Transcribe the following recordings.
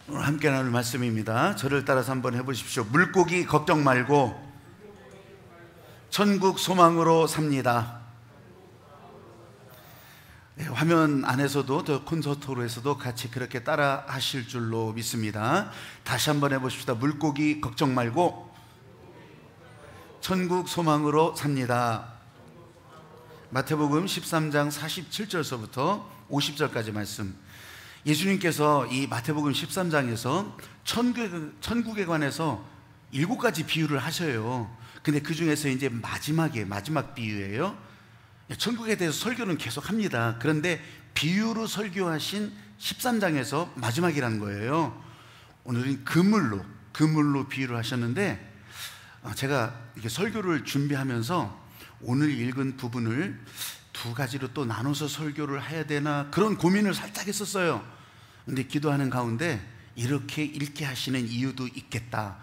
오늘 함께 나눌 말씀입니다. 저를 따라서 한번 해보십시오. 물고기 걱정 말고 천국 소망으로 삽니다. 네, 화면 안에서도 또 콘서트로에서도 같이 그렇게 따라 하실 줄로 믿습니다. 다시 한번 해보십시다. 물고기 걱정 말고 천국 소망으로 삽니다. 마태복음 13장 47절서부터 50절까지 말씀. 예수님께서 이 마태복음 13장에서 천국에 관해서 7가지 비유를 하셔요. 근데 그 중에서 이제 마지막 비유예요. 천국에 대해서 설교는 계속 합니다. 그런데 비유로 설교하신 13장에서 마지막이라는 거예요. 오늘은 그물로 비유를 하셨는데, 제가 이렇게 설교를 준비하면서 오늘 읽은 부분을 2가지로 또 나눠서 설교를 해야 되나 그런 고민을 살짝 했었어요. 근데 기도하는 가운데 이렇게 읽게 하시는 이유도 있겠다,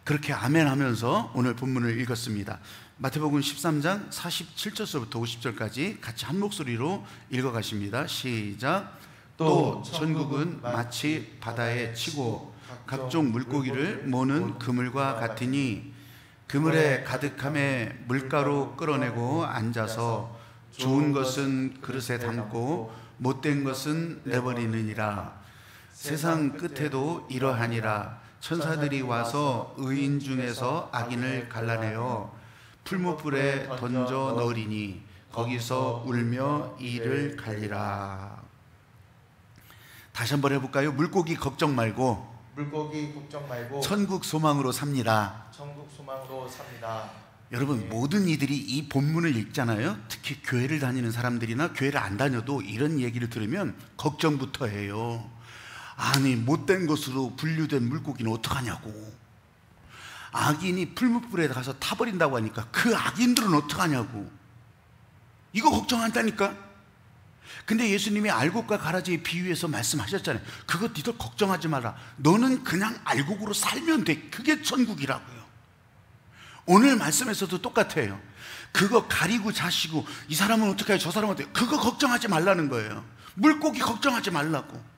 그렇게 아멘 하면서 오늘 본문을 읽었습니다. 마태복음 13장 47절서부터 50절까지 같이 한 목소리로 읽어가십니다. 시작. 또 천국은 마치 바다에 치고 각종 물고기를 모는 그물과 같으니 그물에 가득함에 물가로 끌어내고 앉아서 좋은 것은 그릇에 담고 못된 것은 내버리느니라. 세상 끝에도 이러하니라. 천사들이 와서 의인 중에서 악인을 갈라내어 풀무불에 던져 넣으리니 거기서 울며 이를 갈리라. 다시 한번 해볼까요? 물고기 걱정 말고 천국 소망으로 삽니다. 여러분, 모든 이들이 이 본문을 읽잖아요. 특히 교회를 다니는 사람들이나 교회를 안 다녀도 이런 얘기를 들으면 걱정부터 해요. 아니, 못된 것으로 분류된 물고기는 어떡하냐고. 악인이 풀무불에 가서 타버린다고 하니까 그 악인들은 어떡하냐고. 이거 걱정한다니까. 근데 예수님이 알곡과 가라지의 비유에서 말씀하셨잖아요. 그거 니들 걱정하지 마라. 너는 그냥 알곡으로 살면 돼. 그게 천국이라고요. 오늘 말씀에서도 똑같아요. 그거 가리고 자시고 이 사람은 어떻게 해요, 저 사람은 어떻게 해요, 그거 걱정하지 말라는 거예요. 물고기 걱정하지 말라고.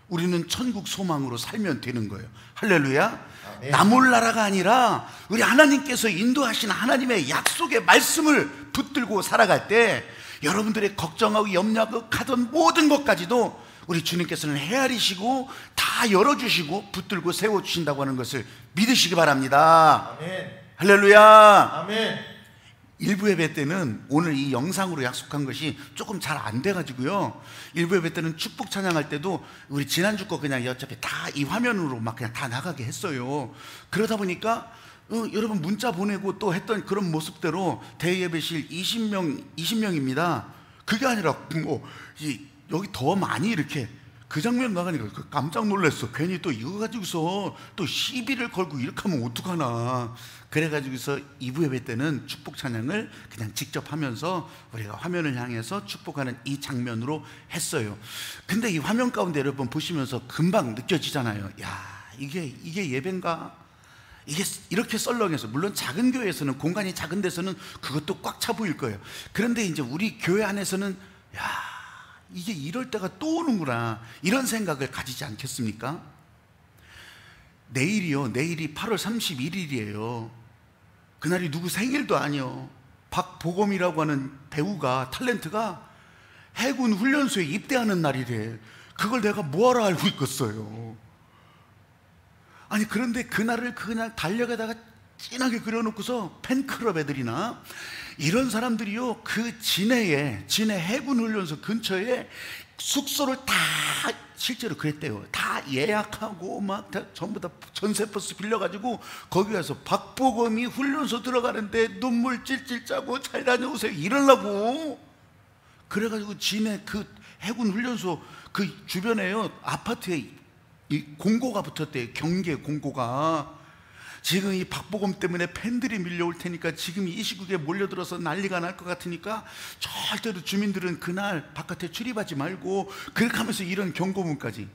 우리는 천국 소망으로 살면 되는 거예요. 할렐루야. 아멘. 나 몰라라가 아니라 우리 하나님께서 인도하신 하나님의 약속의 말씀을 붙들고 살아갈 때 여러분들의 걱정하고 염려하고 가던 모든 것까지도 우리 주님께서는 헤아리시고 다 열어주시고 붙들고 세워주신다고 하는 것을 믿으시기 바랍니다. 아멘. 할렐루야. 아멘. 일부 예배 때는 오늘 이 영상으로 약속한 것이 조금 잘 안 돼가지고요, 일부 예배 때는 축복 찬양할 때도 우리 지난주 거 그냥 어차피 다 이 화면으로 막 그냥 다 나가게 했어요. 그러다 보니까 여러분 문자 보내고 또 했던 그런 모습대로 대예배실 20명입니다. 그게 아니라 여기 더 많이 이렇게 그 장면 나가니까 깜짝 놀랐어. 괜히 또 이거 가지고서 또 시비를 걸고 이렇게 하면 어떡하나. 그래가지고서 2부 예배 때는 축복 찬양을 그냥 직접 하면서 우리가 화면을 향해서 축복하는 이 장면으로 했어요. 근데 이 화면 가운데 여러분 보시면서 금방 느껴지잖아요. 야, 이게 예배인가? 이게 이렇게 썰렁해서, 물론 작은 교회에서는, 공간이 작은 데서는 그것도 꽉 차 보일 거예요. 그런데 이제 우리 교회 안에서는 야, 이게 이럴 때가 또 오는구나, 이런 생각을 가지지 않겠습니까? 내일이 8월 31일이에요. 그날이 누구 생일도 아니요. 박보검이라고 하는 배우가, 탤런트가 해군 훈련소에 입대하는 날이래. 그걸 내가 뭐하러 알고 있겠어요. 아니, 그런데 그날을 그냥 달력에다가 진하게 그려놓고서 팬클럽 애들이나 이런 사람들이요, 그 진해 해군 훈련소 근처에 숙소를 다 실제로 그랬대요. 다 예약하고 막 다 전부 다 전세버스 빌려가지고 거기 가서 박보검이 훈련소 들어가는데 눈물 찔찔 짜고 잘 다녀오세요 이러려고. 그래가지고 진해 그 해군 훈련소 그 주변에요, 아파트에 이 공고가 붙었대요. 경계 공고가. 지금 이 박보검 때문에 팬들이 밀려올 테니까 지금 이 시국에 몰려들어서 난리가 날 것 같으니까 절대로 주민들은 그날 바깥에 출입하지 말고, 그렇게 하면서 이런 경고문까지.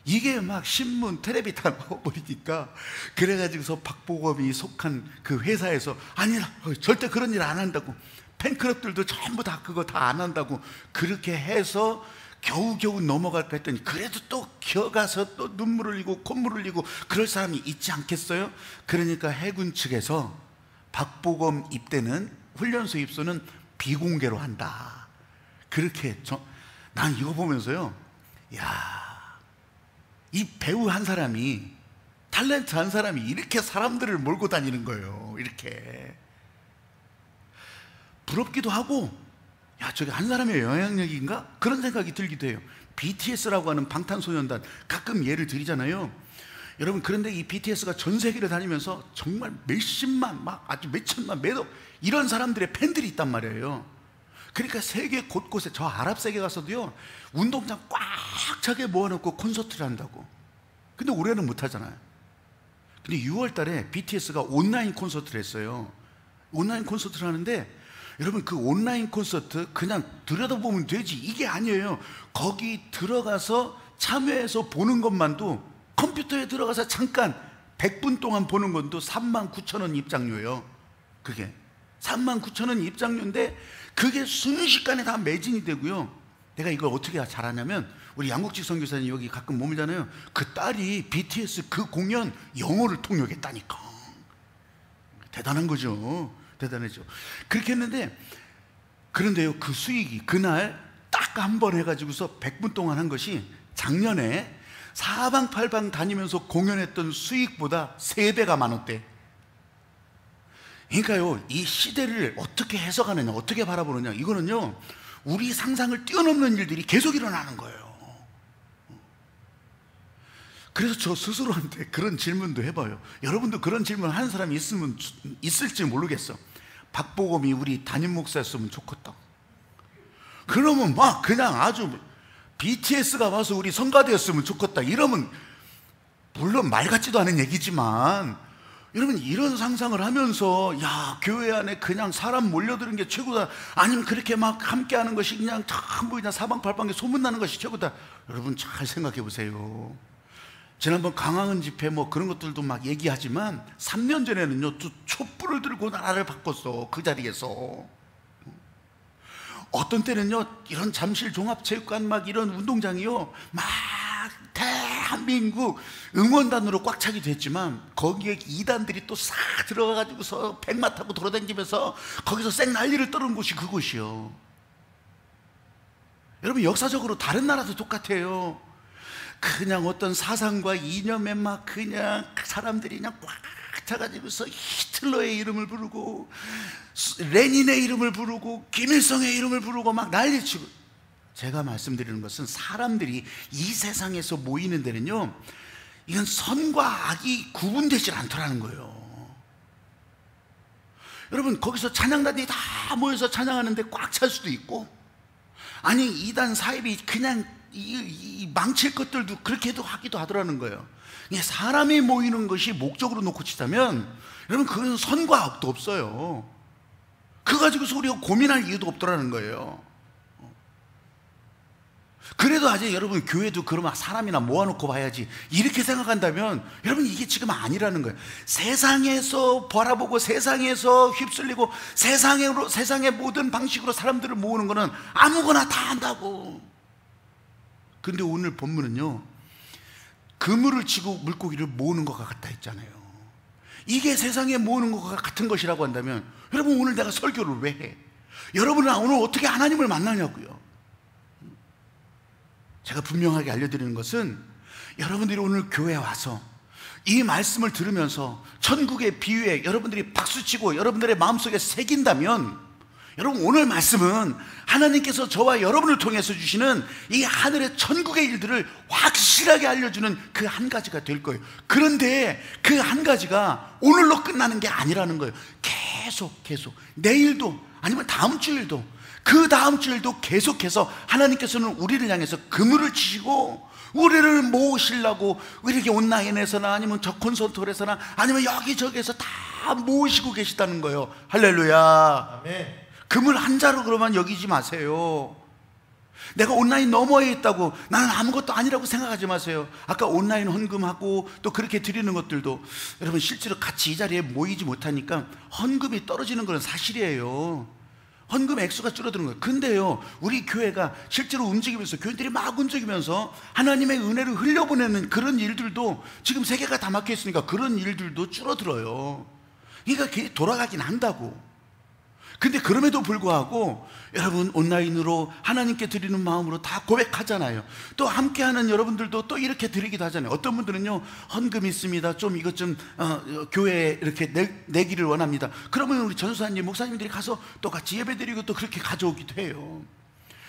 이게 막 신문, 텔레비 다 나와버리니까, 그래가지고서 박보검이 속한 그 회사에서 아니라 절대 그런 일 안 한다고, 팬클럽들도 전부 다 그거 다 안 한다고 그렇게 해서 겨우겨우 넘어갈까 했더니, 그래도 또 기어가서 또 눈물을 흘리고 콧물을 흘리고 그럴 사람이 있지 않겠어요? 그러니까 해군 측에서 박보검 입대는 훈련소 입소는 비공개로 한다. 그렇게 난 이거 보면서요, 야, 이 배우 한 사람이, 탤런트 한 사람이 이렇게 사람들을 몰고 다니는 거예요. 이렇게 부럽기도 하고, 야, 저게 한 사람의 영향력인가? 그런 생각이 들기도 해요. BTS라고 하는 방탄소년단 가끔 예를 드리잖아요. 여러분, 그런데 이 BTS가 전 세계를 다니면서 정말 몇십만, 막 아주 몇천만, 몇억 이런 사람들의 팬들이 있단 말이에요. 그러니까 세계 곳곳에, 저 아랍 세계 가서도요, 운동장 꽉 차게 모아놓고 콘서트를 한다고. 근데 올해는 못 하잖아요. 근데 6월 달에 BTS가 온라인 콘서트를 했어요. 온라인 콘서트를 하는데, 여러분, 그 온라인 콘서트 그냥 들여다보면 되지, 이게 아니에요. 거기 들어가서 참여해서 보는 것만도, 컴퓨터에 들어가서 잠깐 100분 동안 보는 것도 39,000원 입장료예요. 그게 39,000원 입장료인데 그게 순식간에 다 매진이 되고요. 내가 이걸 어떻게 잘하냐면, 우리 양국직 선교사님 여기 가끔 머물잖아요. 그 딸이 BTS 그 공연 영어를 통역했다니까. 대단한 거죠. 대단하죠. 그렇게 했는데, 그런데요, 그 수익이 그날 딱 한 번 해가지고서 100분 동안 한 것이 작년에 사방팔방 다니면서 공연했던 수익보다 3배가 많았대. 그러니까요, 이 시대를 어떻게 해석하느냐, 어떻게 바라보느냐, 이거는요, 우리 상상을 뛰어넘는 일들이 계속 일어나는 거예요. 그래서 저 스스로한테 그런 질문도 해봐요. 여러분도 그런 질문 하는 사람이 있을지 모르겠어. 박보검이 우리 담임 목사였으면 좋겠다. 그러면 막 그냥 아주 BTS가 와서 우리 성가대였으면 좋겠다, 이러면, 물론 말 같지도 않은 얘기지만, 여러분, 이런 상상을 하면서, 야, 교회 안에 그냥 사람 몰려드는 게 최고다, 아니면 그렇게 막 함께 하는 것이 그냥 전부 그냥 사방팔방에 소문나는 것이 최고다. 여러분, 잘 생각해 보세요. 지난번 강화은 집회 뭐 그런 것들도 막 얘기하지만 3년 전에는요, 또 촛불을 들고 나라를 바꿨어. 그 자리에서. 어떤 때는요, 이런 잠실 종합체육관 막 이런 운동장이요, 막 대한민국 응원단으로 꽉 차기도 했지만, 거기에 이단들이 또 싹 들어가가지고서 백마 타고 돌아다니면서 거기서 쌩 난리를 떨은 곳이 그곳이요. 여러분, 역사적으로 다른 나라도 똑같아요. 그냥 어떤 사상과 이념에 막 그냥 사람들이 그냥 꽉 차가지고서 히틀러의 이름을 부르고, 레닌의 이름을 부르고, 김일성의 이름을 부르고 막 난리치고. 제가 말씀드리는 것은, 사람들이 이 세상에서 모이는 데는요, 이건 선과 악이 구분되질 않더라는 거예요. 여러분, 거기서 찬양단이 다 모여서 찬양하는데 꽉 찰 수도 있고, 아니 이단 사입이 그냥 이 망칠 것들도 그렇게도 하기도 하더라는 거예요. 사람이 모이는 것이 목적으로 놓고 치자면, 여러분, 그건 선과 악도 없어요. 그거 가지고서 우리가 고민할 이유도 없더라는 거예요. 그래도 아직 여러분, 교회도 그러면 사람이나 모아놓고 봐야지, 이렇게 생각한다면, 여러분, 이게 지금 아니라는 거예요. 세상에서 바라보고 세상에서 휩쓸리고 세상의 모든 방식으로 사람들을 모으는 거는 아무거나 다 한다고. 근데 오늘 본문은요, 그물을 치고 물고기를 모으는 것과 같다 했잖아요. 이게 세상에 모으는 것과 같은 것이라고 한다면, 여러분, 오늘 내가 설교를 왜 해? 여러분은 오늘 어떻게 하나님을 만나냐고요. 제가 분명하게 알려드리는 것은, 여러분들이 오늘 교회에 와서 이 말씀을 들으면서 천국의 비유에 여러분들이 박수치고 여러분들의 마음속에 새긴다면, 여러분, 오늘 말씀은 하나님께서 저와 여러분을 통해서 주시는 이 하늘의 천국의 일들을 확실하게 알려주는 그 한 가지가 될 거예요. 그런데 그 한 가지가 오늘로 끝나는 게 아니라는 거예요. 계속 내일도, 아니면 다음 주일도, 그 다음 주일도 계속해서 하나님께서는 우리를 향해서 그물을 치시고 우리를 모으시려고, 이렇게 온라인에서나 아니면 저 콘서트홀에서나 아니면 여기저기에서 다 모으시고 계시다는 거예요. 할렐루야. 아멘. 그물 한 자루로만 여기지 마세요. 내가 온라인 너머에 있다고 나는 아무것도 아니라고 생각하지 마세요. 아까 온라인 헌금하고 또 그렇게 드리는 것들도, 여러분, 실제로 같이 이 자리에 모이지 못하니까 헌금이 떨어지는 건 사실이에요. 헌금 액수가 줄어드는 거예요. 근데요, 우리 교회가 실제로 움직이면서, 교인들이 막 움직이면서 하나님의 은혜를 흘려보내는 그런 일들도 지금 세계가 다 막혀 있으니까 그런 일들도 줄어들어요. 그러니까 돌아가긴 한다고. 근데 그럼에도 불구하고 여러분 온라인으로 하나님께 드리는 마음으로 다 고백하잖아요. 또 함께하는 여러분들도 또 이렇게 드리기도 하잖아요. 어떤 분들은요, 헌금 있습니다, 좀 이것 좀 교회에 이렇게 내기를 원합니다. 그러면 우리 전수사님, 목사님들이 가서 또 같이 예배드리고 또 그렇게 가져오기도 해요.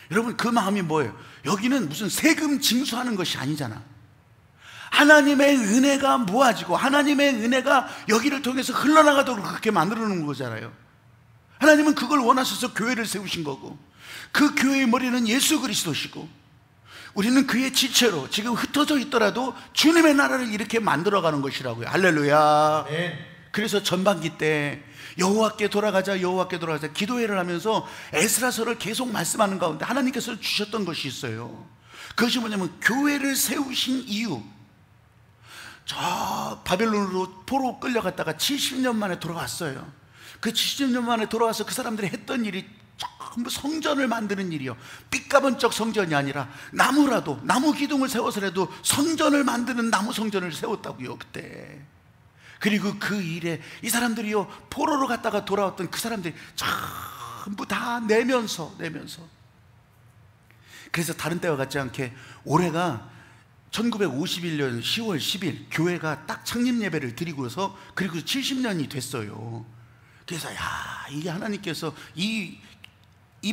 여러분, 그 마음이 뭐예요? 여기는 무슨 세금 징수하는 것이 아니잖아. 하나님의 은혜가 모아지고 하나님의 은혜가 여기를 통해서 흘러나가도록 그렇게 만들어 놓은 거잖아요. 하나님은 그걸 원하셔서 교회를 세우신 거고, 그 교회의 머리는 예수 그리스도시고, 우리는 그의 지체로 지금 흩어져 있더라도 주님의 나라를 이렇게 만들어가는 것이라고요. 할렐루야. 그래서 전반기 때 여호와께 돌아가자, 여호와께 돌아가자 기도회를 하면서 에스라서를 계속 말씀하는 가운데 하나님께서 주셨던 것이 있어요. 그것이 뭐냐면, 교회를 세우신 이유. 저 바벨론으로 포로 끌려갔다가 70년 만에 돌아왔어요. 그 70년 만에 돌아와서 그 사람들이 했던 일이 전부 성전을 만드는 일이요. 삐까번쩍 성전이 아니라 나무라도, 나무 기둥을 세워서라도 성전을 만드는 나무 성전을 세웠다고요, 그때. 그리고 그 일에 이 사람들이요, 포로로 갔다가 돌아왔던 그 사람들이 전부 다 내면서. 그래서 다른 때와 같지 않게 올해가 1951년 10월 10일 교회가 딱 창립 예배를 드리고서 그리고 70년이 됐어요. 그래서 이게 하나님께서 이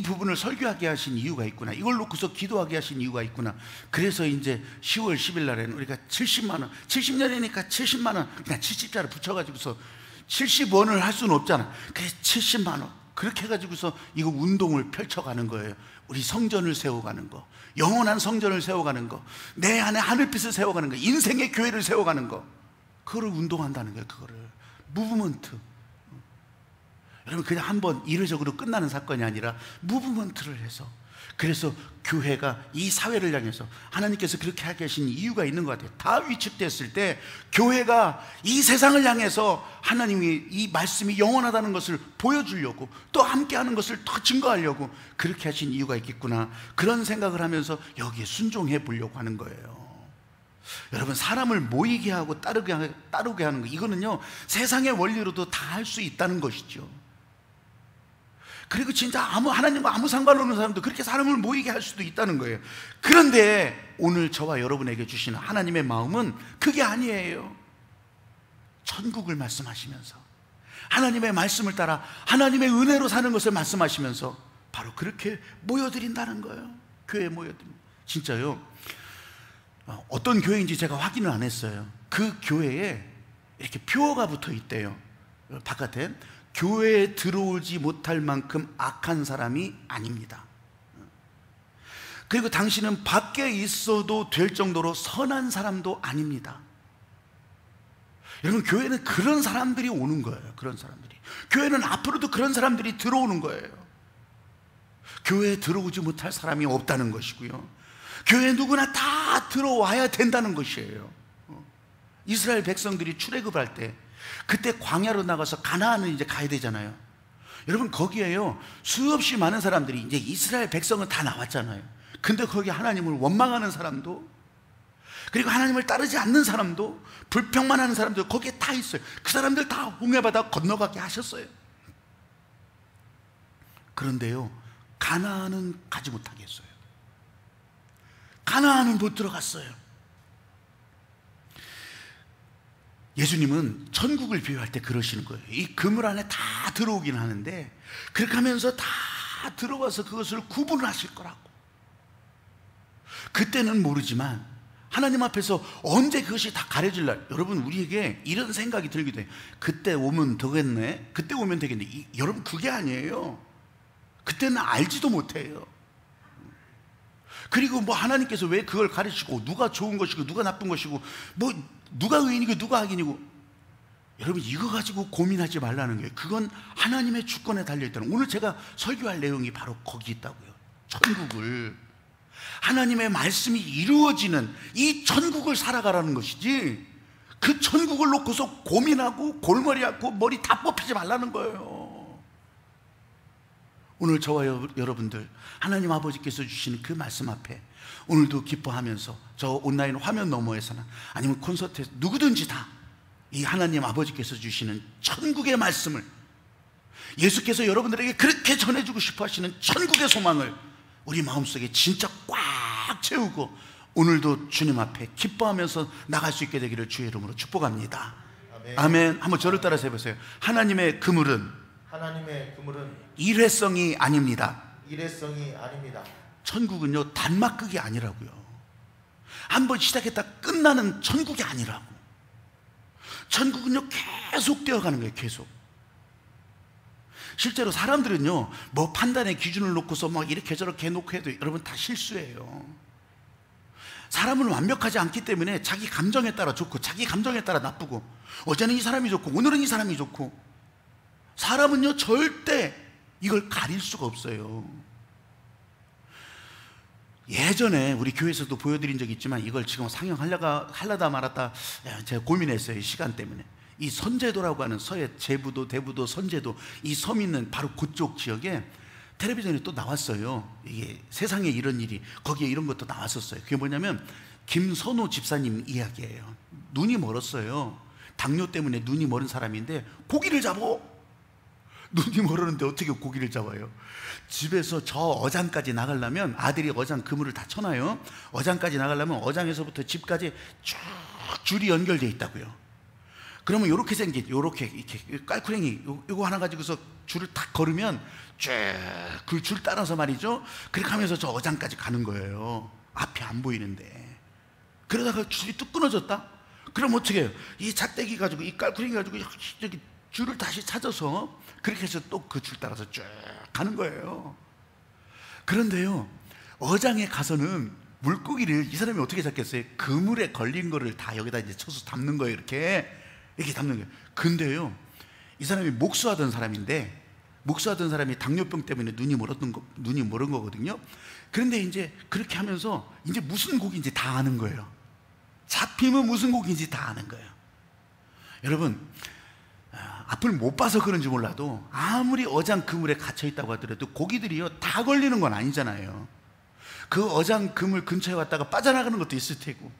부분을 설교하게 하신 이유가 있구나, 이걸 놓고서 기도하게 하신 이유가 있구나. 그래서 이제 10월 10일 날에는 우리가 70만 원, 70년이니까 70만 원 그냥 70자를 붙여가지고서 70원을 할 수는 없잖아. 그래서 70만 원 그렇게 해가지고서 이거 운동을 펼쳐가는 거예요. 우리 성전을 세워가는 거, 영원한 성전을 세워가는 거, 내 안에 하늘빛을 세워가는 거, 인생의 교회를 세워가는 거, 그거를 운동한다는 거예요. 그거를 무브먼트. 여러분, 그냥 한번 이례적으로 끝나는 사건이 아니라 무브먼트를 해서, 그래서 교회가 이 사회를 향해서 하나님께서 그렇게 하게 하신 이유가 있는 것 같아요. 다 위축됐을 때 교회가 이 세상을 향해서 하나님이 이 말씀이 영원하다는 것을 보여주려고, 또 함께하는 것을 더 증거하려고 그렇게 하신 이유가 있겠구나, 그런 생각을 하면서 여기에 순종해 보려고 하는 거예요. 여러분, 사람을 모이게 하고 따르게 하는 거, 이거는요 세상의 원리로도 다 할 수 있다는 것이죠. 그리고 진짜 하나님과 아무 상관없는 사람도 그렇게 사람을 모이게 할 수도 있다는 거예요. 그런데 오늘 저와 여러분에게 주시는 하나님의 마음은 그게 아니에요. 천국을 말씀하시면서, 하나님의 말씀을 따라 하나님의 은혜로 사는 것을 말씀하시면서 바로 그렇게 모여드린다는 거예요. 교회에 모여드립니다. 진짜요, 어떤 교회인지 제가 확인을 안 했어요. 그 교회에 이렇게 표어가 붙어 있대요. 바깥에 교회에 들어오지 못할 만큼 악한 사람이 아닙니다. 그리고 당신은 밖에 있어도 될 정도로 선한 사람도 아닙니다. 여러분, 교회는 그런 사람들이 오는 거예요. 그런 사람들이, 교회는 앞으로도 그런 사람들이 들어오는 거예요. 교회에 들어오지 못할 사람이 없다는 것이고요, 교회에 누구나 다 들어와야 된다는 것이에요. 이스라엘 백성들이 출애굽할 때, 그때 광야로 나가서 가나안을 이제 가야 되잖아요. 여러분, 거기에요 수없이 많은 사람들이, 이제 이스라엘 백성은 다 나왔잖아요. 근데 거기 하나님을 원망하는 사람도, 그리고 하나님을 따르지 않는 사람도, 불평만 하는 사람도 거기에 다 있어요. 그 사람들 다 홍해바다 건너가게 하셨어요. 그런데요, 가나안은 가지 못하게 했어요. 가나안은 못 들어갔어요. 예수님은 천국을 비유할 때 그러시는 거예요. 이 그물 안에 다 들어오긴 하는데 그렇게 하면서 다 들어와서 그것을 구분하실 거라고. 그때는 모르지만 하나님 앞에서 언제 그것이 다 가려질 날, 여러분, 우리에게 이런 생각이 들기도 해요. 그때 오면 되겠네, 그때 오면 되겠네. 여러분, 그게 아니에요. 그때는 알지도 못해요. 그리고 하나님께서 왜 그걸 가르치고, 누가 좋은 것이고 누가 나쁜 것이고, 누가 의인이고 누가 악인이고, 여러분, 이거 가지고 고민하지 말라는 거예요. 그건 하나님의 주권에 달려있다는, 오늘 제가 설교할 내용이 바로 거기 있다고요. 천국을, 하나님의 말씀이 이루어지는 이 천국을 살아가라는 것이지, 그 천국을 놓고서 고민하고 골머리 앓고 머리 다 뽑히지 말라는 거예요. 오늘 저와 여러분들 하나님 아버지께서 주시는 그 말씀 앞에 오늘도 기뻐하면서 저 온라인 화면 너머에서나 아니면 콘서트에서 누구든지 다 이 하나님 아버지께서 주시는 천국의 말씀을, 예수께서 여러분들에게 그렇게 전해주고 싶어 하시는 천국의 소망을 우리 마음속에 진짜 꽉 채우고 오늘도 주님 앞에 기뻐하면서 나갈 수 있게 되기를 주의 이름으로 축복합니다. 아멘. 아멘. 한번 저를 따라서 해보세요. 하나님의 그물은 일회성이 아닙니다. 천국은요 단막극이 아니라고요. 한번 시작했다 끝나는 천국이 아니라고. 천국은요 계속 되어가는 거예요. 계속. 실제로 사람들은요 뭐 판단의 기준을 놓고서 막 이렇게 저렇게 해놓고 해도 여러분 다 실수예요. 사람은 완벽하지 않기 때문에 자기 감정에 따라 좋고 자기 감정에 따라 나쁘고, 어제는 이 사람이 좋고 오늘은 이 사람이 좋고, 사람은요 절대 이걸 가릴 수가 없어요. 예전에 우리 교회에서도 보여드린 적이 있지만 이걸 지금 상영하려다 말았다 제가 고민했어요. 시간 때문에. 이 선제도라고 하는 서해 제부도 대부도 선제도 이 섬 있는 바로 그쪽 지역에 텔레비전에 또 나왔어요. 이게 세상에 이런 일이, 거기에 이런 것도 나왔었어요. 그게 뭐냐면 김선호 집사님 이야기예요. 눈이 멀었어요. 당뇨 때문에 눈이 멀은 사람인데 고기를 잡어. 눈이 멀었는데 어떻게 고기를 잡아요? 집에서 저 어장까지 나가려면, 아들이 어장 그물을 다 쳐놔요. 어장까지 나가려면 어장에서부터 집까지 쭉 줄이 연결되어 있다고요. 그러면 요렇게 생긴, 이렇게 깔쿠랭이 요거 하나 가지고서 줄을 탁 걸으면 쭉 그 줄 따라서 말이죠, 그렇게 하면서 저 어장까지 가는 거예요. 앞이 안 보이는데. 그러다가 줄이 뚝 끊어졌다? 그럼 어떻게 해요? 이 작대기 가지고, 이 깔쿠랭이 가지고 여기 줄을 다시 찾아서 그렇게 해서 또 그 줄 따라서 쭉 가는 거예요. 그런데요 어장에 가서는 물고기를 이 사람이 어떻게 잡겠어요? 그물에 걸린 거를 다 여기다 이제 쳐서 담는 거예요. 이렇게 담는 거예요. 근데요 이 사람이 목수하던 사람인데, 목수하던 사람이 당뇨병 때문에 눈이 멀은 거거든요. 그런데 이제 그렇게 하면서 이제 무슨 고기인지 다 아는 거예요. 잡히면 무슨 고기인지 다 아는 거예요. 여러분, 앞을 못 봐서 그런지 몰라도 아무리 어장 그물에 갇혀 있다고 하더라도 고기들이요 다 걸리는 건 아니잖아요. 그 어장 그물 근처에 왔다가 빠져나가는 것도 있을 테고,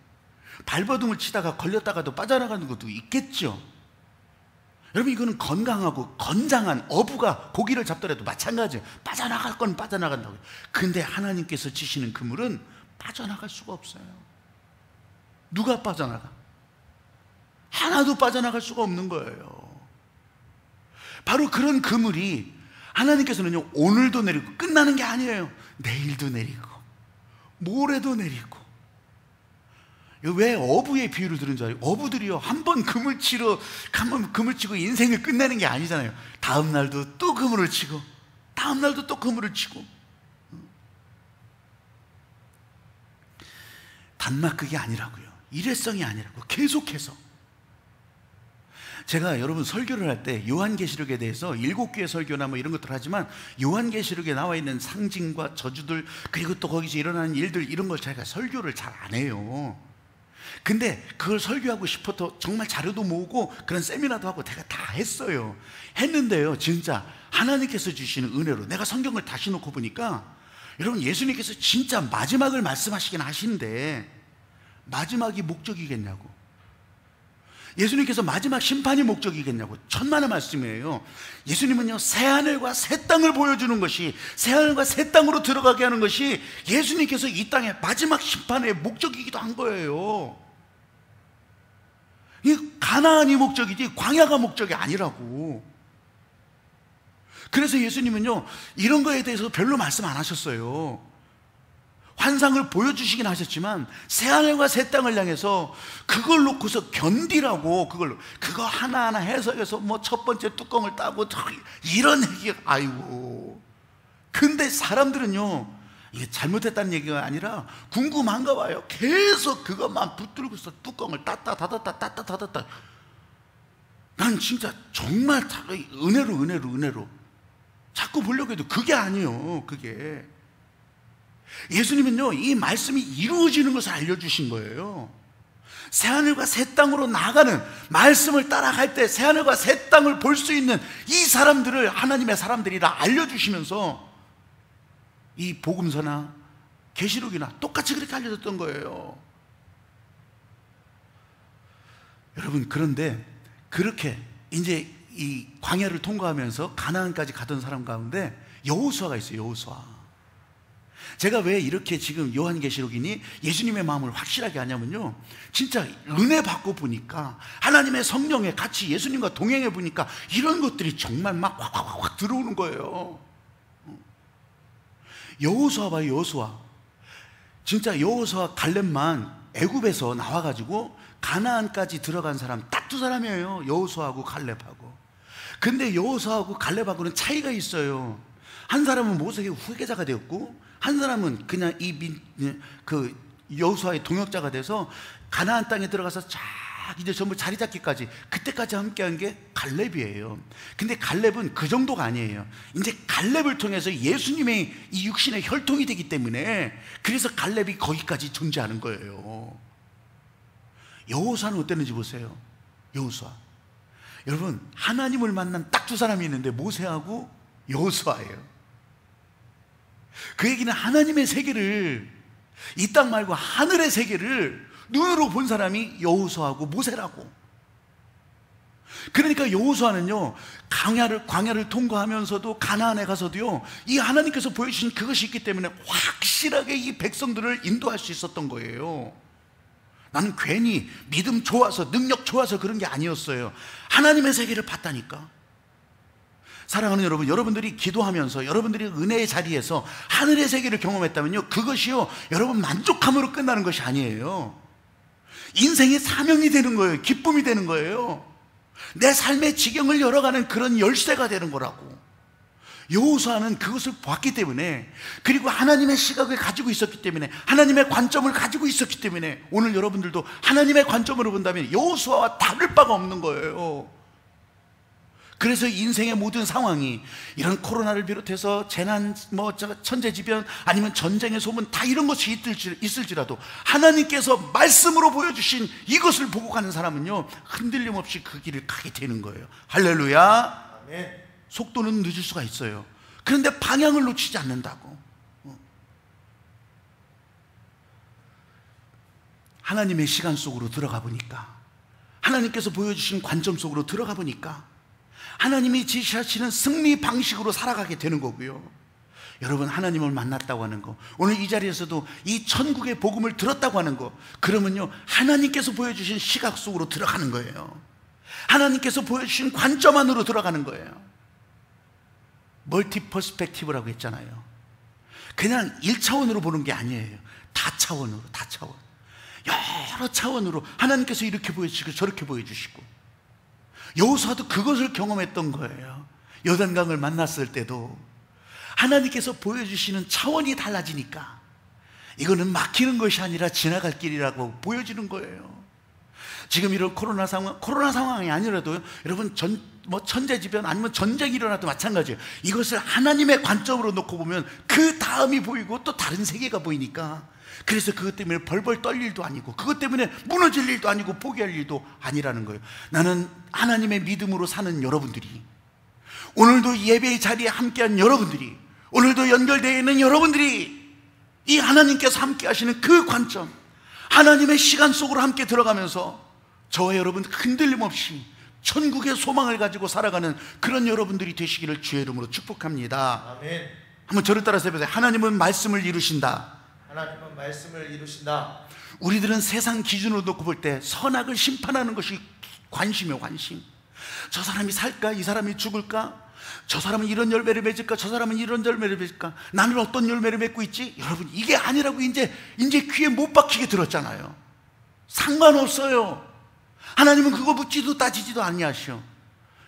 발버둥을 치다가 걸렸다가도 빠져나가는 것도 있겠죠. 여러분, 이거는 건강하고 건장한 어부가 고기를 잡더라도 마찬가지예요. 빠져나갈 건 빠져나간다고요. 근데 하나님께서 지시는 그물은 빠져나갈 수가 없어요. 누가 빠져나가? 하나도 빠져나갈 수가 없는 거예요. 바로 그런 그물이 하나님께서는요 오늘도 내리고 끝나는 게 아니에요. 내일도 내리고 모레도 내리고. 왜 어부의 비유를 들은 줄 알아요? 어부들이요 한번 그물 치고 인생을 끝내는 게 아니잖아요. 다음 날도 또 그물을 치고 다음 날도 또 그물을 치고. 단막극이 아니라고요. 일회성이 아니라고. 계속해서. 제가 여러분 설교를 할 때 요한계시록에 대해서 7개의 설교나 뭐 이런 것들 하지만, 요한계시록에 나와 있는 상징과 저주들, 그리고 또 거기서 일어나는 일들, 이런 걸 제가 설교를 잘 안 해요. 근데 그걸 설교하고 싶어서 정말 자료도 모으고 그런 세미나도 하고 제가 다 했어요. 했는데요 진짜 하나님께서 주시는 은혜로 내가 성경을 다시 놓고 보니까, 여러분 예수님께서 진짜 마지막을 말씀하시긴 하시는데 마지막이 목적이겠냐고, 예수님께서 마지막 심판이 목적이겠냐고. 천만의 말씀이에요. 예수님은요 새하늘과 새 땅을 보여주는 것이, 새하늘과 새 땅으로 들어가게 하는 것이 예수님께서 이 땅의 마지막 심판의 목적이기도 한 거예요. 이 가나안이 목적이지 광야가 목적이 아니라고. 그래서 예수님은요 이런 거에 대해서 별로 말씀 안 하셨어요. 환상을 보여주시긴 하셨지만 새하늘과 새 땅을 향해서 그걸 놓고서 견디라고, 그거 하나하나 해석해서 뭐 첫 번째 뚜껑을 따고 이런 얘기가, 아이고. 근데 사람들은요 이게 잘못했다는 얘기가 아니라 궁금한가 봐요. 계속 그것만 붙들고서 뚜껑을 땄다 닫았다. 난 진짜 정말 은혜로 자꾸 보려고 해도 그게 아니에요. 그게 예수님은요 이 말씀이 이루어지는 것을 알려주신 거예요. 새하늘과 새 땅으로 나가는 말씀을 따라갈 때 새하늘과 새 땅을 볼 수 있는 이 사람들을 하나님의 사람들이라 알려주시면서 이 복음서나 계시록이나 똑같이 그렇게 알려졌던 거예요. 여러분, 그런데 그렇게 이제 이 광야를 통과하면서 가나안까지 가던 사람 가운데 여호수아가 있어요. 여호수아. 제가 왜 이렇게 지금 요한계시록이니 예수님의 마음을 확실하게 하냐면요, 진짜 은혜 받고 보니까, 하나님의 성령에 같이 예수님과 동행해 보니까 이런 것들이 정말 막 확 들어오는 거예요. 여호수아 봐요. 여호수아. 진짜 여호수아 갈렙만 애굽에서 나와가지고 가나안까지 들어간 사람 딱 두 사람이에요. 여호수아하고 갈렙하고. 근데 여호수아하고 갈렙하고는 차이가 있어요. 한 사람은 모세의 후계자가 되었고, 한 사람은 그냥 그 여호수아의 동역자가 돼서 가나안 땅에 들어가서 쫙 이제 전부 자리 잡기까지, 그때까지 함께한 게 갈렙이에요. 근데 갈렙은 그 정도가 아니에요. 이제 갈렙을 통해서 예수님의 이 육신의 혈통이 되기 때문에, 그래서 갈렙이 거기까지 존재하는 거예요. 여호수아는 어땠는지 보세요. 여호수아. 여러분, 하나님을 만난 딱 두 사람이 있는데 모세하고 여호수아예요. 그 얘기는 하나님의 세계를, 이 땅 말고 하늘의 세계를 눈으로 본 사람이 여호수아하고 모세라고. 그러니까 여호수아는요, 광야를 통과하면서도 가나안에 가서도요, 이 하나님께서 보여주신 그것이 있기 때문에 확실하게 이 백성들을 인도할 수 있었던 거예요. 나는 괜히 믿음 좋아서, 능력 좋아서 그런 게 아니었어요. 하나님의 세계를 봤다니까. 사랑하는 여러분, 여러분들이 기도하면서 여러분들이 은혜의 자리에서 하늘의 세계를 경험했다면요, 그것이요, 여러분 만족함으로 끝나는 것이 아니에요. 인생의 사명이 되는 거예요. 기쁨이 되는 거예요. 내 삶의 지경을 열어가는 그런 열쇠가 되는 거라고. 여호수아는 그것을 봤기 때문에, 그리고 하나님의 시각을 가지고 있었기 때문에, 하나님의 관점을 가지고 있었기 때문에, 오늘 여러분들도 하나님의 관점으로 본다면 여호수아와 다를 바가 없는 거예요. 그래서 인생의 모든 상황이, 이런 코로나를 비롯해서 재난, 천재지변, 아니면 전쟁의 소문, 다 이런 것이 있을지라도 하나님께서 말씀으로 보여주신 이것을 보고 가는 사람은요, 흔들림 없이 그 길을 가게 되는 거예요. 할렐루야. 아멘. 속도는 늦을 수가 있어요. 그런데 방향을 놓치지 않는다고. 하나님의 시간 속으로 들어가 보니까, 하나님께서 보여주신 관점 속으로 들어가 보니까 하나님이 지시하시는 승리 방식으로 살아가게 되는 거고요. 여러분, 하나님을 만났다고 하는 거, 오늘 이 자리에서도 이 천국의 복음을 들었다고 하는 거, 그러면요, 하나님께서 보여주신 시각 속으로 들어가는 거예요. 하나님께서 보여주신 관점 안으로 들어가는 거예요. 멀티 퍼스펙티브라고 했잖아요. 그냥 1차원으로 보는 게 아니에요. 다차원으로, 다차원. 여러 차원으로 하나님께서 이렇게 보여주시고 저렇게 보여주시고. 여호수아도 그것을 경험했던 거예요. 요단강을 만났을 때도 하나님께서 보여주시는 차원이 달라지니까 이거는 막히는 것이 아니라 지나갈 길이라고 보여지는 거예요. 지금 이런 코로나 상황이 아니라도요, 여러분, 천재지변 아니면 전쟁이 일어나도 마찬가지예요. 이것을 하나님의 관점으로 놓고 보면 그 다음이 보이고 또 다른 세계가 보이니까, 그래서 그것 때문에 벌벌 떨 일도 아니고, 그것 때문에 무너질 일도 아니고, 포기할 일도 아니라는 거예요. 나는 하나님의 믿음으로 사는 여러분들이, 오늘도 예배의 자리에 함께한 여러분들이, 오늘도 연결되어 있는 여러분들이 이 하나님께서 함께 하시는 그 관점, 하나님의 시간 속으로 함께 들어가면서 저와 여러분 흔들림 없이 천국의 소망을 가지고 살아가는 그런 여러분들이 되시기를 주의 이름으로 축복합니다. 아멘. 한번 저를 따라서 해보세요. 하나님은 말씀을 이루신다. 하나님은 말씀을 이루신다. 우리들은 세상 기준으로 놓고 볼 때 선악을 심판하는 것이 관심이에요. 관심. 저 사람이 살까? 이 사람이 죽을까? 저 사람은 이런 열매를 맺을까? 저 사람은 이런 열매를 맺을까? 나는 어떤 열매를 맺고 있지? 여러분, 이게 아니라고 이제 귀에 못 박히게 들었잖아요. 상관없어요. 하나님은 그거 묻지도 따지지도 아니하시오.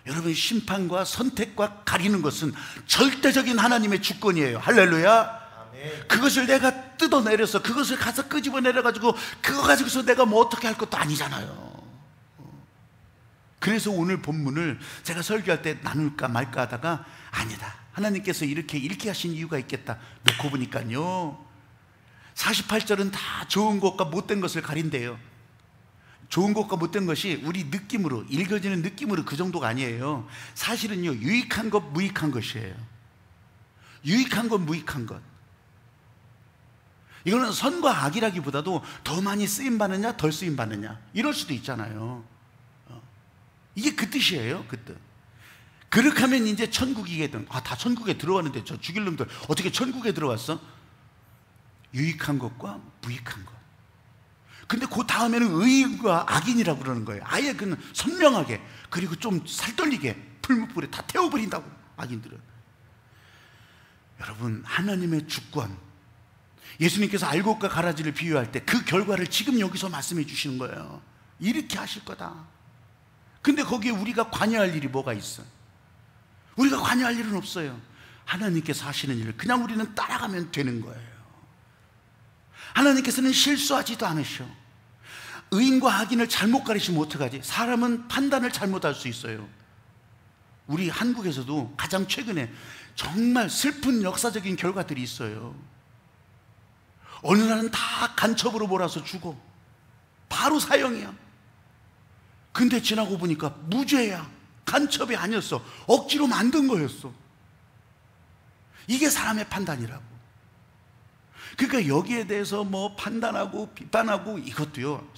여러분, 심판과 선택과 가리는 것은 절대적인 하나님의 주권이에요. 할렐루야. 아멘. 그것을 내가 뜯어내려서, 그것을 가서 끄집어내려가지고 그거 가지고서 내가 뭐 어떻게 할 것도 아니잖아요. 그래서 오늘 본문을 제가 설교할 때 나눌까 말까 하다가, 아니다, 하나님께서 이렇게 읽게 하신 이유가 있겠다 놓고 보니까요, 48절은 다 좋은 것과 못된 것을 가린대요. 좋은 것과 못된 것이 우리 느낌으로, 읽어지는 느낌으로 그 정도가 아니에요. 사실은요, 유익한 것, 무익한 것이에요. 유익한 것, 무익한 것. 이거는 선과 악이라기보다도 더 많이 쓰임 받느냐 덜 쓰임 받느냐 이럴 수도 있잖아요. 이게 그 뜻이에요. 그 뜻. 그렇게 하면 이제 천국이거든. 다 천국에 들어왔는데 저 죽일 놈들 어떻게 천국에 들어왔어? 유익한 것과 무익한 것. 근데 그 다음에는 의인과 악인이라고 그러는 거예요. 아예 그는 선명하게, 그리고 좀 살떨리게 풀무불에 다 태워버린다고, 악인들은. 여러분, 하나님의 주권, 예수님께서 알곡과 가라지를 비유할 때 그 결과를 지금 여기서 말씀해 주시는 거예요. 이렇게 하실 거다. 근데 거기에 우리가 관여할 일이 뭐가 있어? 우리가 관여할 일은 없어요. 하나님께서 하시는 일을 그냥 우리는 따라가면 되는 거예요. 하나님께서는 실수하지도 않으셔. 의인과 악인을 잘못 가리시면 어떡하지? 사람은 판단을 잘못할 수 있어요. 우리 한국에서도 가장 최근에 정말 슬픈 역사적인 결과들이 있어요. 어느 날은 다 간첩으로 몰아서 죽어. 바로 사형이야. 근데 지나고 보니까 무죄야. 간첩이 아니었어. 억지로 만든 거였어. 이게 사람의 판단이라고. 그러니까 여기에 대해서 뭐 판단하고 비판하고 이것도요,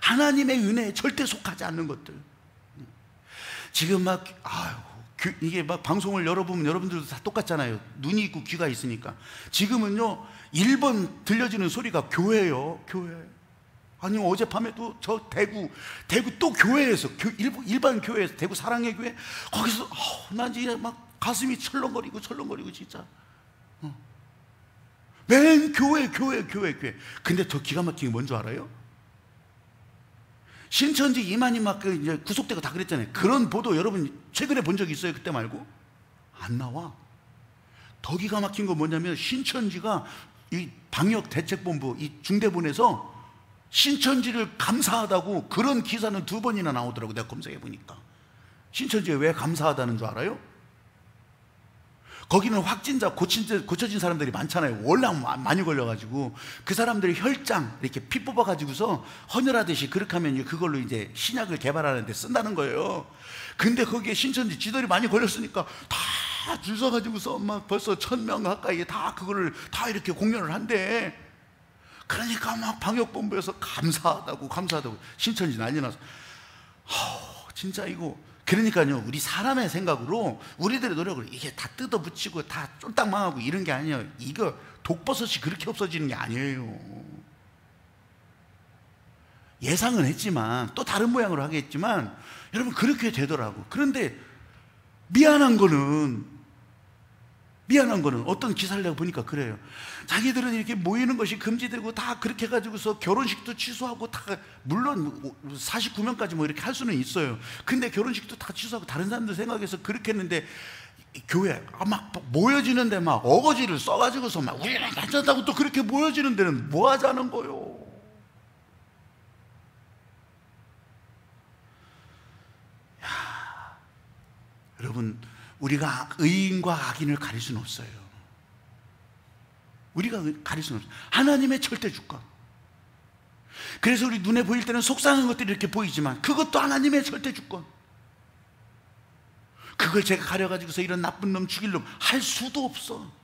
하나님의 은혜에 절대 속하지 않는 것들. 지금 막 이게 막 방송을 열어보면 여러분들도 다 똑같잖아요. 눈이 있고 귀가 있으니까. 지금은요 1번 들려지는 소리가 교회예요. 교회. 아니 어젯밤에도 저 대구 또 교회에서 일반 교회에서, 대구 사랑의 교회, 거기서 난 이제 막 가슴이 철렁거리고 진짜. 맨 교회. 근데 더 기가 막힌 게 뭔 줄 알아요? 신천지 이만희 막 이제 구속되고 다 그랬잖아요. 그런 보도 여러분 최근에 본 적 있어요? 그때 말고? 안 나와. 더 기가 막힌 건 뭐냐면, 신천지가 이 방역대책본부 이 중대본에서 신천지를 감사하다고 그런 기사는 2번이나 나오더라고. 내가 검색해 보니까. 신천지에 왜 감사하다는 줄 알아요? 거기는 확진자, 고쳐진 사람들이 많잖아요. 원래 많이 걸려가지고 그 사람들이 혈장 이렇게 피 뽑아가지고서 헌혈하듯이 그렇게 하면 그걸로 이제 신약을 개발하는데 쓴다는 거예요. 근데 거기에 신천지 지들이 많이 걸렸으니까 다 줄 서가지고서 막 벌써 1000명 가까이 다 그거를 다 이렇게 공연을 한대. 그러니까 막 방역본부에서 감사하다고 신천지 난리 나서. 진짜 이거. 그러니까요, 우리 사람의 생각으로 우리들의 노력을 이게 다 뜯어붙이고 다 쫄딱 망하고 이런 게 아니에요. 이거 독버섯이 그렇게 없어지는 게 아니에요. 예상은 했지만, 또 다른 모양으로 하겠지만, 여러분 그렇게 되더라고. 그런데 미안한 거는 어떤 기사를 내가 보니까 그래요. 자기들은 이렇게 모이는 것이 금지되고 다 그렇게 해가지고서 결혼식도 취소하고 다, 물론 49명까지 뭐 이렇게 할 수는 있어요. 근데 결혼식도 다 취소하고 다른 사람들 생각해서 그렇게 했는데, 교회 막 모여지는데 막 어거지를 써가지고서 막 우리는 괜찮다고 또 그렇게 모여지는 데는 뭐 하자는 거요? 여러분, 우리가 의인과 악인을 가릴 수는 없어요. 우리가 가릴 수는 없어요. 하나님의 절대 주권. 그래서 우리 눈에 보일 때는 속상한 것들이 이렇게 보이지만 그것도 하나님의 절대 주권. 그걸 제가 가려가지고서 이런 나쁜 놈 죽일 놈 할 수도 없어.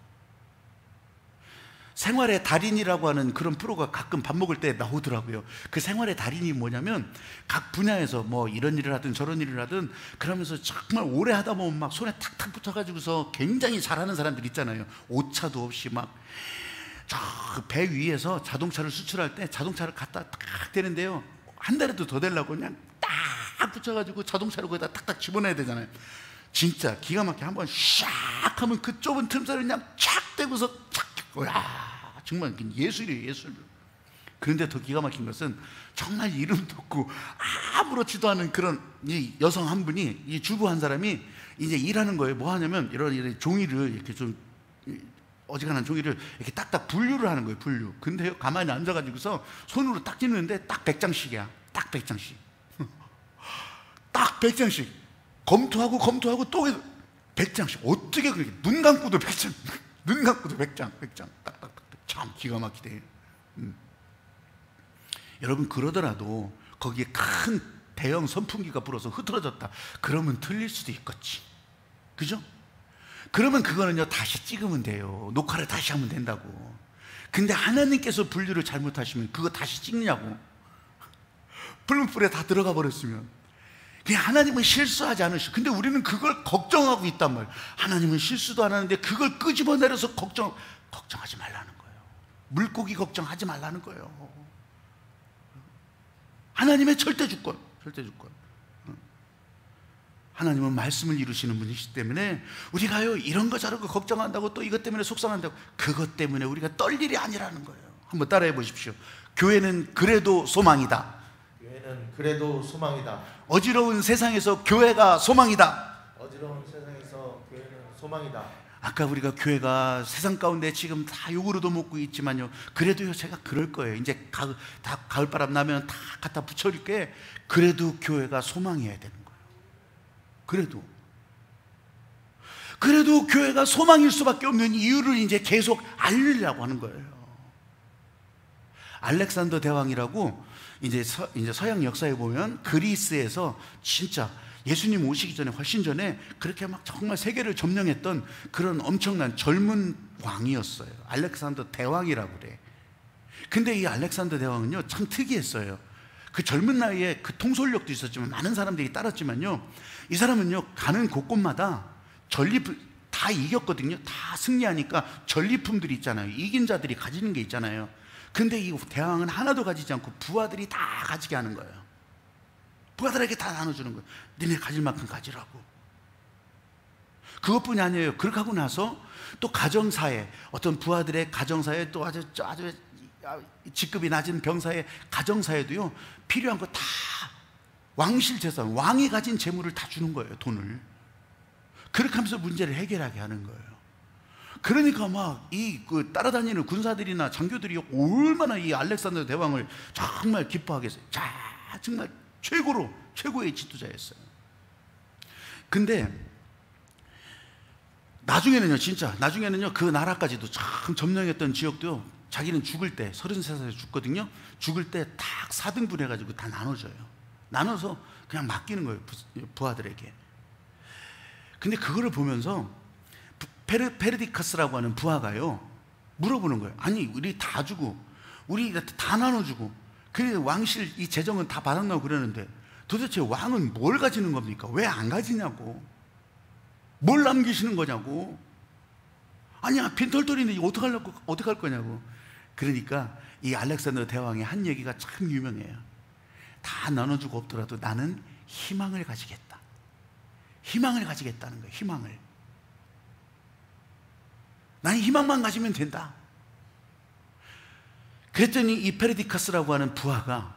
생활의 달인이라고 하는 그런 프로가 가끔 밥 먹을 때 나오더라고요. 그 생활의 달인이 뭐냐면, 각 분야에서 뭐 이런 일을 하든 저런 일을 하든 그러면서 정말 오래 하다 보면 막 손에 탁탁 붙어가지고서 굉장히 잘하는 사람들 있잖아요. 오차도 없이 막 저 배 위에서 자동차를 수출할 때 자동차를 갖다 딱 대는데요, 한 달에도 더 되려고 그냥 딱 붙여가지고 자동차를 거기다 탁탁 집어넣어야 되잖아요. 진짜 기가 막히게 한번 샥 하면 그 좁은 틈새를 그냥 착 대고서 착, 야 정말 예술이에요, 예술. 그런데 더 기가 막힌 것은 정말 이름도 없고 아무렇지도 않은 그런 이 여성 한 분이, 이 주부 한 사람이 이제 일하는 거예요. 뭐 하냐면 이런 종이를 이렇게 좀 어지간한 종이를 이렇게 딱딱 분류를 하는 거예요. 분류. 근데요, 가만히 앉아가지고서 손으로 딱 찢는데 딱 100장씩이야. 딱 100장씩. 딱 100장씩. 검토하고 또 100장씩. 어떻게 그렇게 눈 감고도 100장. 눈 감고도 100장. 딱딱딱. 참 기가 막히대. 여러분, 그러더라도 거기에 큰 대형 선풍기가 불어서 흐트러졌다 그러면 틀릴 수도 있겠지. 그죠? 그러면 그거는요 다시 찍으면 돼요. 녹화를 다시 하면 된다고. 근데 하나님께서 분류를 잘못하시면 그거 다시 찍냐고. 불문불에 다 들어가 버렸으면. 그냥 하나님은 실수하지 않으시고, 근데 우리는 그걸 걱정하고 있단 말이에요. 하나님은 실수도 안 하는데 그걸 끄집어내려서 걱정하지 말라는 거예요. 물고기 걱정하지 말라는 거예요. 하나님의 절대 주권. 하나님은 말씀을 이루시는 분이시기 때문에 우리가요, 이런 거 저런 거 걱정한다고 또 이것 때문에 속상한다고, 그것 때문에 우리가 떨 일이 아니라는 거예요. 한번 따라해 보십시오. 교회는 그래도 소망이다. 교회는 그래도 소망이다. 어지러운 세상에서 교회가 소망이다. 어지러운 세상에서 교회는 소망이다. 아까 우리가 교회가 세상 가운데 지금 다 욕으로도 먹고 있지만요, 그래도요, 제가 그럴 거예요. 이제 다 가을바람 나면 다 갖다 붙여줄 게, 그래도 교회가 소망이어야 되는 거예요. 그래도 교회가 소망일 수밖에 없는 이유를 이제 계속 알리려고 하는 거예요. 알렉산더 대왕이라고 이제 서양 역사에 보면 그리스에서 진짜 예수님 오시기 전에, 훨씬 전에 그렇게 막 정말 세계를 점령했던 그런 엄청난 젊은 왕이었어요. 알렉산더 대왕이라고 그래. 근데 이 알렉산더 대왕은요, 참 특이했어요. 그 젊은 나이에 그 통솔력도 있었지만 많은 사람들이 따랐지만요, 이 사람은요, 가는 곳곳마다 전리품 다 이겼거든요. 다 승리하니까 전리품들이 있잖아요. 이긴 자들이 가지는 게 있잖아요. 근데 이 대왕은 하나도 가지지 않고 부하들이 다 가지게 하는 거예요. 부하들에게 다 나눠주는 거예요. 너네 가질 만큼 가지라고. 그것뿐이 아니에요. 그렇게 하고 나서 또 가정사에, 어떤 부하들의 가정사에, 또 아주 직급이 낮은 병사의 가정사에도요, 필요한 거 다 왕실 재산, 왕이 가진 재물을 다 주는 거예요. 돈을. 그렇게 하면서 문제를 해결하게 하는 거예요. 그러니까 막 그 따라다니는 군사들이나 장교들이 얼마나 이 알렉산더 대왕을 정말 기뻐하겠어요. 자, 정말 최고의 지도자였어요. 근데 나중에는요, 그 나라까지도 참 점령했던 지역도요, 자기는 죽을 때 33살에 죽거든요. 죽을 때 딱 4등분 해가지고 다 나눠줘요. 나눠서 그냥 맡기는 거예요, 부하들에게. 근데 그거를 보면서 페르디카스라고 하는 부하가요, 물어보는 거예요. 아니, 우리 다 주고, 우리 다 나눠주고, 그래 왕실 이 재정은 다 받았나고 그러는데, 도대체 왕은 뭘 가지는 겁니까? 왜 안 가지냐고. 뭘 남기시는 거냐고. 아니야, 빈털털인데 이거 어떡할 거냐고. 그러니까 이 알렉산더 대왕의 한 얘기가 참 유명해요. 다 나눠주고 없더라도 나는 희망을 가지겠다. 희망을 가지겠다는 거예요. 희망을. 나는 희망만 가지면 된다. 그랬더니 이 페르디카스라고 하는 부하가,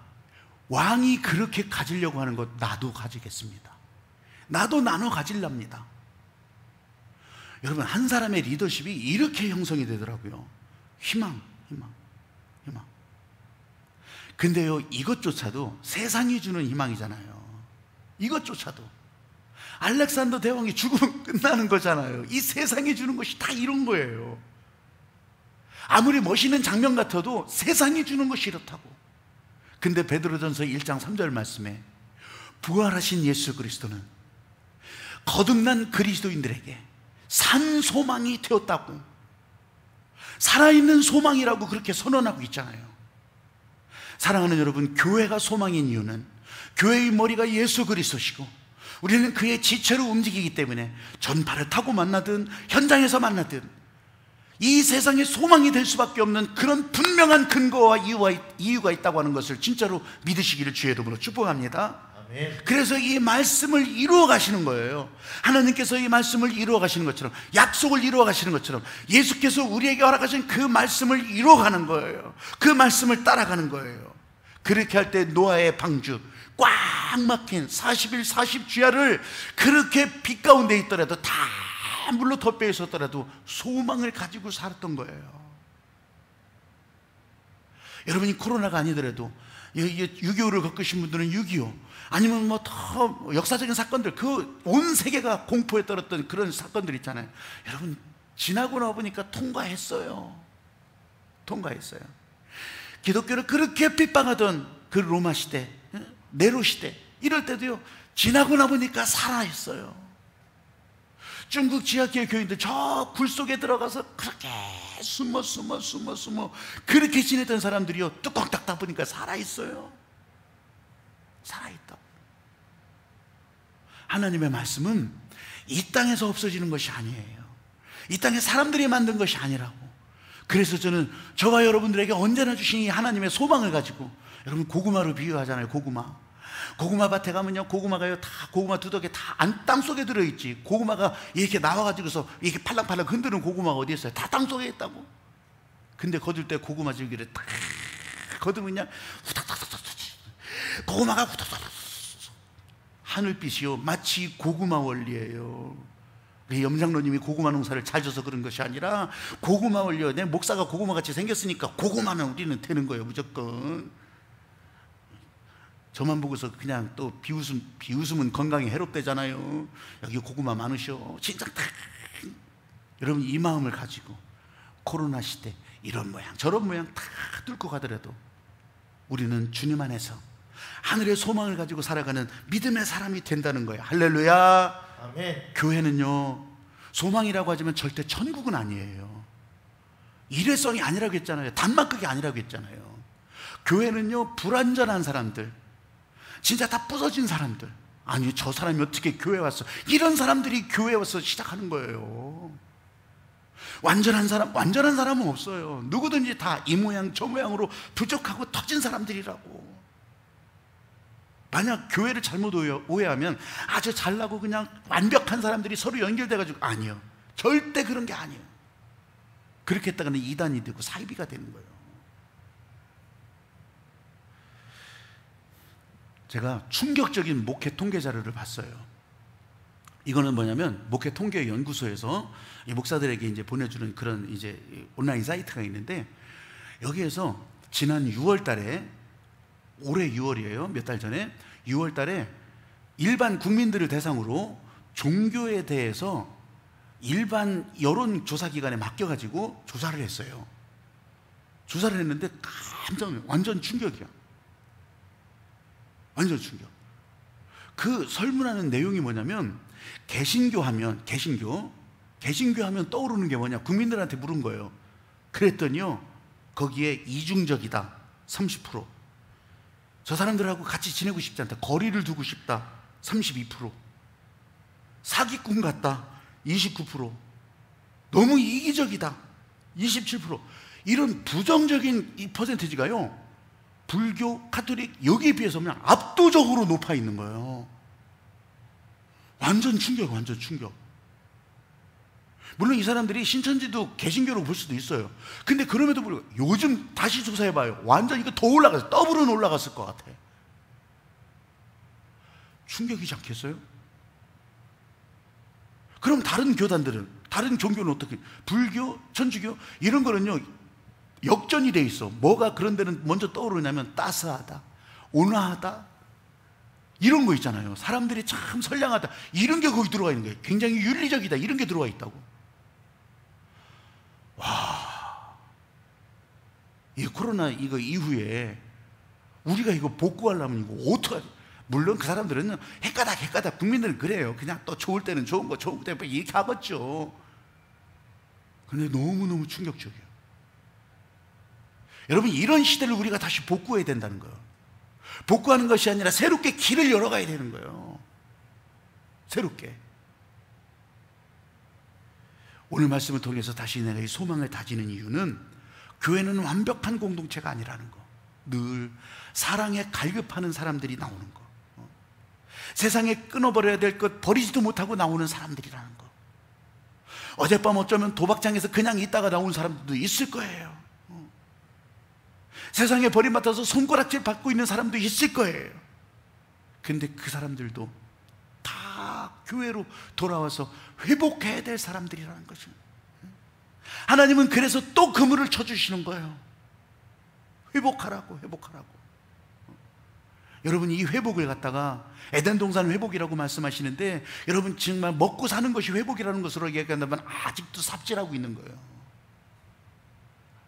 왕이 그렇게 가지려고 하는 것 나도 가지겠습니다. 나도 나눠 가질랍니다. 여러분, 한 사람의 리더십이 이렇게 형성이 되더라고요. 희망. 근데요, 이것조차도 세상이 주는 희망이잖아요. 이것조차도 알렉산더 대왕이 죽으면 끝나는 거잖아요. 이 세상이 주는 것이 다 이런 거예요. 아무리 멋있는 장면 같아도 세상이 주는 것이 이렇다고. 근데 베드로전서 1장 3절 말씀에 부활하신 예수 그리스도는 거듭난 그리스도인들에게 산 소망이 되었다고, 살아있는 소망이라고 그렇게 선언하고 있잖아요. 사랑하는 여러분, 교회가 소망인 이유는 교회의 머리가 예수 그리스도시고 우리는 그의 지체로 움직이기 때문에 전파를 타고 만나든 현장에서 만나든 이 세상에 소망이 될 수밖에 없는 그런 분명한 근거와 이유가 있다고 하는 것을 진짜로 믿으시기를 주의 이름으로 축복합니다. 그래서 이 말씀을 이루어 가시는 거예요. 하나님께서 이 말씀을 이루어 가시는 것처럼, 약속을 이루어 가시는 것처럼 예수께서 우리에게 허락하신 그 말씀을 이루어 가는 거예요. 그 말씀을 따라가는 거예요. 그렇게 할 때 노아의 방주, 꽉 막힌 40일 40주야를 그렇게 빛 가운데 있더라도, 다 물로 덮여 있었더라도 소망을 가지고 살았던 거예요. 여러분이 코로나가 아니더라도 6.25를 겪으신 분들은 6.25, 아니면 뭐 더 역사적인 사건들, 그 온 세계가 공포에 떨었던 그런 사건들 있잖아요. 여러분, 지나고 나보니까 통과했어요. 기독교를 그렇게 핍박하던 그 로마 시대, 네로 시대, 이럴 때도요, 지나고 나보니까 살아있어요. 중국 지하계 교인들 저 굴 속에 들어가서 그렇게 숨어 그렇게 지냈던 사람들이요, 뚜껑 닦다 보니까 살아있어요. 살아있다. 하나님의 말씀은 이 땅에서 없어지는 것이 아니에요. 이 땅에 사람들이 만든 것이 아니라고. 그래서 저는 저와 여러분들에게 언제나 주신 이 하나님의 소망을 가지고, 여러분 고구마로 비유하잖아요. 고구마 밭에 가면요, 고구마가요, 다 고구마 두덕에 다 땅속에 들어있지. 고구마가 이렇게 나와가지고서 이렇게 팔랑팔랑 흔드는 고구마가 어디 있어요? 다 땅속에 있다고. 근데 거둘 때 고구마 줄기를 딱 거두면 그냥 후닥닥닥닥 고구마가 후닥닥닥. 하늘빛이요, 마치 고구마 원리예요. 우리 염장로님이 고구마 농사를 잘 져서 그런 것이 아니라 고구마 원리요, 내 목사가 고구마같이 생겼으니까 고구마는 우리는 되는 거예요, 무조건. 저만 보고서 그냥 또 비웃으면 건강에 해롭대잖아요. 여기 고구마 많으셔. 진짜 다. 여러분 이 마음을 가지고 코로나 시대 이런 모양 저런 모양 다 뚫고 가더라도 우리는 주님 안에서 하늘의 소망을 가지고 살아가는 믿음의 사람이 된다는 거예요. 할렐루야. 아멘. 교회는요, 소망이라고 하지만 절대 천국은 아니에요. 일회성이 아니라고 했잖아요. 단막극이 아니라고 했잖아요. 교회는요, 불완전한 사람들, 진짜 다 부서진 사람들, 아니 저 사람이 어떻게 교회 왔어, 이런 사람들이 교회에 와서 시작하는 거예요. 완전한 사람은 없어요. 누구든지 다 이 모양 저 모양으로 부족하고 터진 사람들이라고. 만약 교회를 잘못 오해하면 아주 잘나고 그냥 완벽한 사람들이 서로 연결돼가지고, 아니요, 절대 그런 게 아니에요. 그렇게 했다가는 이단이 되고 사이비가 되는 거예요. 제가 충격적인 목회 통계 자료를 봤어요. 이거는 뭐냐면 목회 통계 연구소에서 이 목사들에게 이제 보내주는 그런 이제 온라인 사이트가 있는데, 여기에서 지난 6월 달에, 올해 6월이에요. 몇 달 전에 6월 달에 일반 국민들을 대상으로 종교에 대해서 일반 여론조사기관에 맡겨가지고 조사를 했어요. 조사를 했는데 완전 충격이야. 완전 충격. 그 설문하는 내용이 뭐냐면, 개신교 하면 떠오르는 게 뭐냐, 국민들한테 물은 거예요. 그랬더니요, 거기에 이중적이다 30%, 저 사람들하고 같이 지내고 싶지 않다, 거리를 두고 싶다 32%, 사기꾼 같다 29%, 너무 이기적이다 27%, 이런 부정적인 이 퍼센티지가요, 불교, 카톨릭 여기에 비해서 그냥 압도적으로 높아 있는 거예요. 완전 충격. 물론 이 사람들이 신천지도 개신교로 볼 수도 있어요. 근데 그럼에도 불구하고 요즘 다시 조사해봐요. 완전 이거 더 올라갔어요. 더블은 올라갔을 것 같아요. 충격이지 않겠어요? 그럼 다른 교단들은, 다른 종교는 어떻게, 불교, 천주교 이런 거는요, 역전이 돼 있어. 뭐가 그런 데는 먼저 떠오르냐면 따스하다, 온화하다, 이런 거 있잖아요. 사람들이 참 선량하다, 이런 게 거기 들어가 있는 거예요. 굉장히 윤리적이다, 이런 게 들어가 있다고. 와, 이 코로나 이거 이후에 우리가 이거 복구하려면 이거 어떡하지? 물론 그 사람들은 헷가닥 국민들은 그래요. 그냥 또 좋을 때는 좋은 거, 좋을 때는 이렇게 하겠죠. 근데 너무너무 충격적이에요. 여러분, 이런 시대를 우리가 다시 복구해야 된다는 거예요. 복구하는 것이 아니라 새롭게 길을 열어가야 되는 거예요. 새롭게. 오늘 말씀을 통해서 다시 내가 이 소망을 다지는 이유는, 교회는 완벽한 공동체가 아니라는 거, 늘 사랑에 갈급하는 사람들이 나오는 거, 세상에 끊어버려야 될 것 버리지도 못하고 나오는 사람들이라는 거, 어젯밤 어쩌면 도박장에서 그냥 있다가 나온 사람들도 있을 거예요. 세상에 버림받아서 손가락질 받고 있는 사람도 있을 거예요. 근데 그 사람들도 다 교회로 돌아와서 회복해야 될 사람들이라는 것입니다. 하나님은 그래서 또 그물을 쳐주시는 거예요. 회복하라고. 여러분, 이 회복을 갖다가 에덴 동산 회복이라고 말씀하시는데, 여러분 정말 먹고 사는 것이 회복이라는 것으로 얘기한다면 아직도 삽질하고 있는 거예요.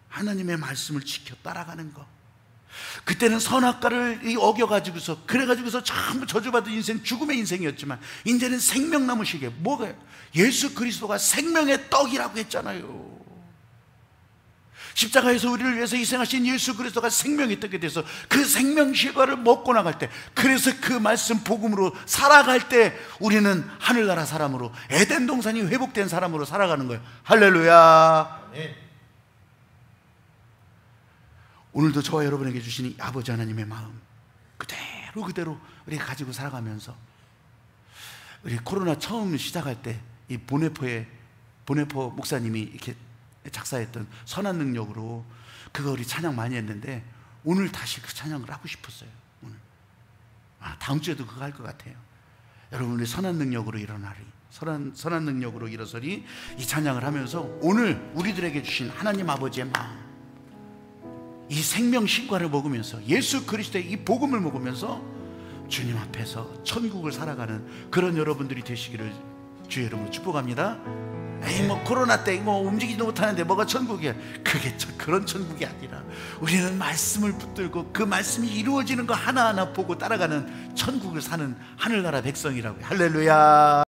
하나님의 말씀을 지켜 따라가는 것, 그때는 선악과를 어겨가지고서 그래가지고서 전부 저주받은 인생, 죽음의 인생이었지만 이제는 생명나무 시계. 뭐가요? 예수 그리스도가 생명의 떡이라고 했잖아요. 십자가에서 우리를 위해서 희생하신 예수 그리스도가 생명의 떡이 돼서 그 생명 실과를 먹고 나갈 때, 그래서 그 말씀 복음으로 살아갈 때 우리는 하늘나라 사람으로, 에덴 동산이 회복된 사람으로 살아가는 거예요. 할렐루야. 아멘. 오늘도 저와 여러분에게 주신 이 아버지 하나님의 마음 그대로 우리가 가지고 살아가면서, 우리 코로나 처음 시작할 때 이 보네포 목사님이 이렇게 작사했던 선한 능력으로 그거 우리 찬양 많이 했는데, 오늘 다시 그 찬양을 하고 싶었어요. 오늘 다음 주에도 그거 할 것 같아요. 여러분, 우리 선한 능력으로 일어나리, 선한 능력으로 일어서리, 이 찬양을 하면서 오늘 우리들에게 주신 하나님 아버지의 마음, 이 생명 신과를 먹으면서 예수 그리스도의 이 복음을 먹으면서 주님 앞에서 천국을 살아가는 그런 여러분들이 되시기를 주의 이름으로 축복합니다. 에이, 코로나 때 움직이지도 못하는데 뭐가 천국이야? 그게 그런 천국이 아니라 우리는 말씀을 붙들고 그 말씀이 이루어지는 거 하나하나 보고 따라가는 천국을 사는 하늘나라 백성이라고요. 할렐루야.